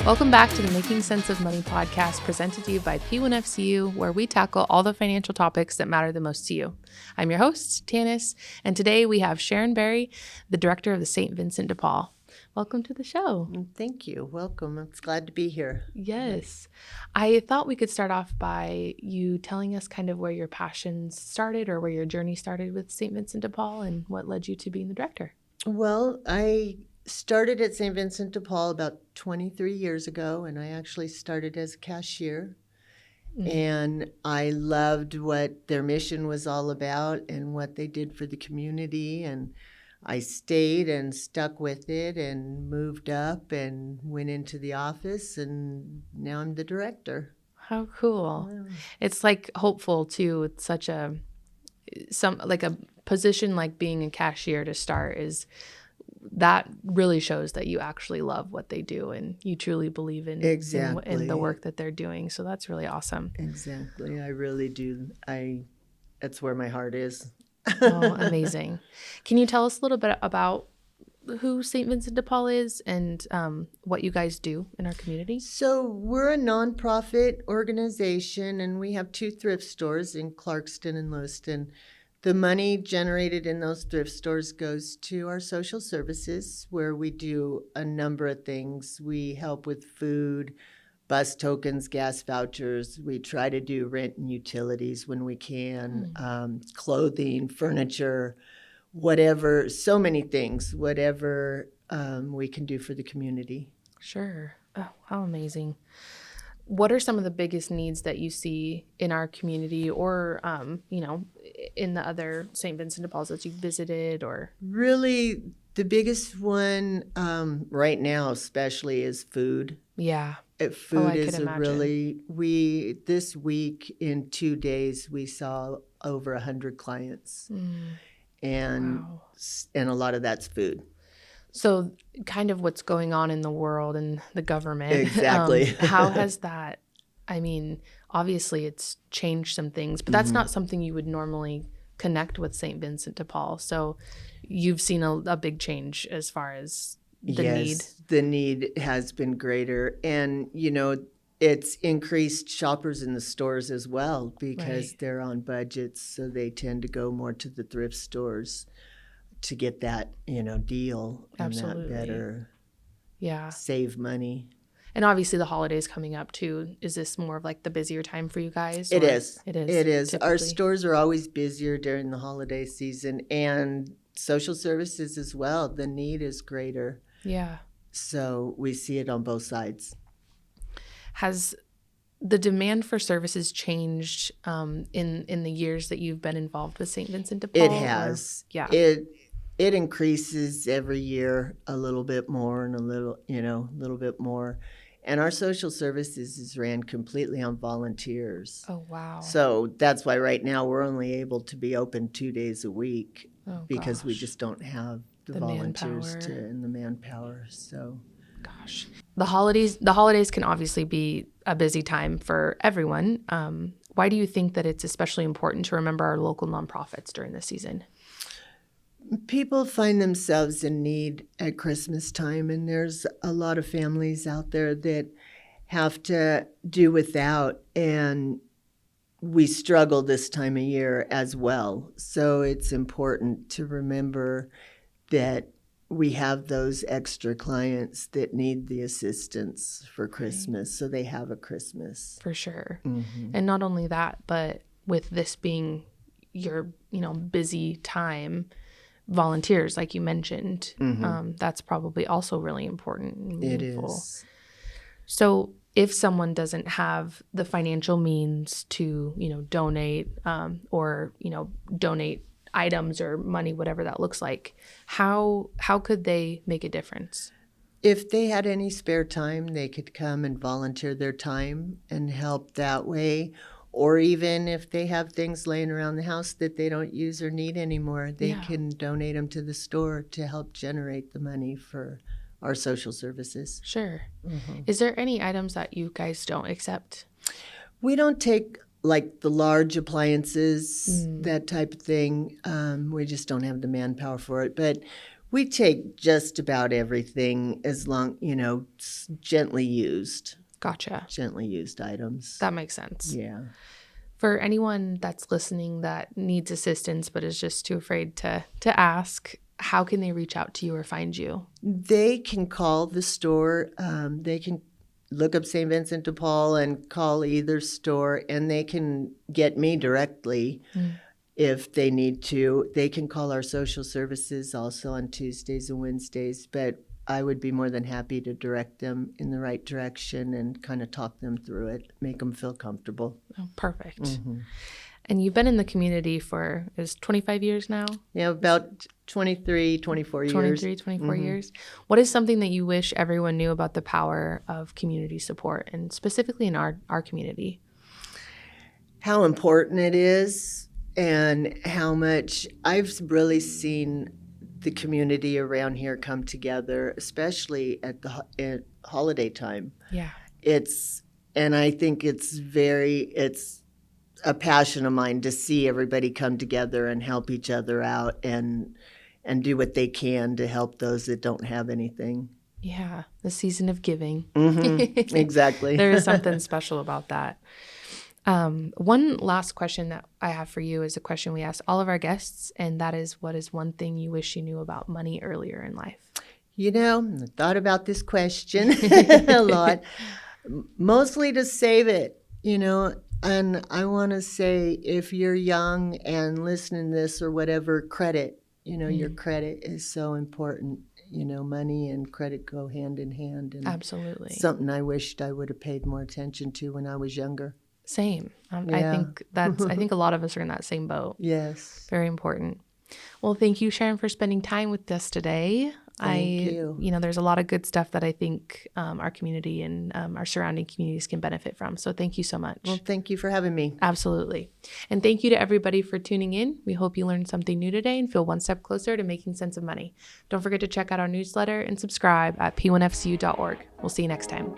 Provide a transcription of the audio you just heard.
Welcome back to the Making Sense of Money podcast presented to you by P1FCU, where we tackle all the financial topics that matter the most to you. I'm your host, Tanis, and today we have Sharon Barry, the director of the St. Vincent de Paul. Welcome to the show. Thank you. Welcome. I'm glad to be here. Yes. I thought we could start off by you telling us kind of where your passions started or where your journey started with St. Vincent de Paul and what led you to being the director. Well, I started at St. Vincent de Paul about 23 years ago, and I actually started as a cashier. And I loved what their mission was all about and what they did for the community. And I stayed and stuck with it and moved up and went into the office, and now I'm the director. How cool. Wow. It's like hopeful too. It's such a position like being a cashier to start that really shows that you actually love what they do and you truly believe in the work that they're doing. So that's really awesome. Exactly. I really do. That's where my heart is. Oh, amazing. Can you tell us a little bit about who St. Vincent de Paul is and what you guys do in our community? So we're a nonprofit organization, and we have 2 thrift stores in Clarkston and Lewiston. The money generated in those thrift stores goes to our social services, where we do a number of things. We help with food, bus tokens, gas vouchers. We try to do rent and utilities when we can, clothing, furniture, whatever, so many things, whatever we can do for the community. Sure. Oh, how amazing. What are some of the biggest needs that you see in our community or, in the other St. Vincent de Pauls that you've visited? Or really, the biggest one right now especially is food. Yeah. Food is this week in 2 days, we saw over 100 clients. And a lot of that's food. So kind of what's going on in the world and the government. Exactly. How has that, obviously it's changed some things, but that's not something you would normally connect with St. Vincent de Paul. So you've seen a big change as far as the need. Yes, the need has been greater. And, it's increased shoppers in the stores as well because they're on budgets, so they tend to go more to the thrift stores to get that, deal. Absolutely. And that better save money. And obviously the holidays coming up too. Is this more of like the busier time for you guys? It is. It is. It is. Typically. Our stores are always busier during the holiday season, and social services as well. The need is greater. Yeah. So we see it on both sides. Has the demand for services changed in the years that you've been involved with St. Vincent de Paul? It has. It increases every year a little bit more and a little bit more. And our social services is ran completely on volunteers. Oh, wow. So that's why right now we're only able to be open 2 days a week because we just don't have the volunteers and the manpower. So, gosh, the holidays can obviously be a busy time for everyone. Why do you think that it's especially important to remember our local nonprofits during this season? People find themselves in need at Christmas time, and there's a lot of families out there that have to do without, and we struggle this time of year as well. So it's important to remember that we have those extra clients that need the assistance for Christmas, so they have a Christmas. For sure. Mm-hmm. And not only that, but with this being your, busy time, volunteers, like you mentioned, that's probably also really important and meaningful. It is. So if someone doesn't have the financial means to, donate or, donate items or money, whatever that looks like, how could they make a difference? If they had any spare time, they could come and volunteer their time and help that way. Or even if they have things laying around the house that they don't use or need anymore, they can donate them to the store to help generate the money for our social services. Sure. Mm-hmm. Is there any items that you guys don't accept? We don't take like the large appliances, that type of thing. We just don't have the manpower for it. But We take just about everything as long, gently used items. That makes sense. Yeah. For anyone that's listening that needs assistance but is just too afraid to ask, how can they reach out to you or find you? They can call the store. They can look up St. Vincent de Paul and call either store, and they can get me directly if they need to. They can call our social services also on Tuesdays and Wednesdays, but I would be more than happy to direct them in the right direction and kind of talk them through it, make them feel comfortable. Oh, perfect. And you've been in the community for, is 25 years now? Yeah, about 23, 24 years. 24 years. What is something that you wish everyone knew about the power of community support, and specifically in our community? How important it is, and how much I've really seen the community around here come together, especially at holiday time. Yeah. And I think it's a passion of mine to see everybody come together and help each other out and do what they can to help those that don't have anything. Yeah, the season of giving. Exactly. There is something special about that. One last question that I have for you is a question we ask all of our guests, and that is, what is one thing you wish you knew about money earlier in life? I thought about this question a lot, mostly to save it, and I want to say, if you're young and listening to this or whatever, credit, your credit is so important. Money and credit go hand in hand. And absolutely. Something I wished I would have paid more attention to when I was younger. Same. I think a lot of us are in that same boat. Yes. Very important. Well, thank you, Sharon, for spending time with us today. Thank you. There's a lot of good stuff that I think our community and our surrounding communities can benefit from. So thank you so much. Well, thank you for having me. Absolutely. And thank you to everybody for tuning in. We hope you learned something new today and feel one step closer to making sense of money. Don't forget to check out our newsletter and subscribe at p1fcu.org. We'll see you next time.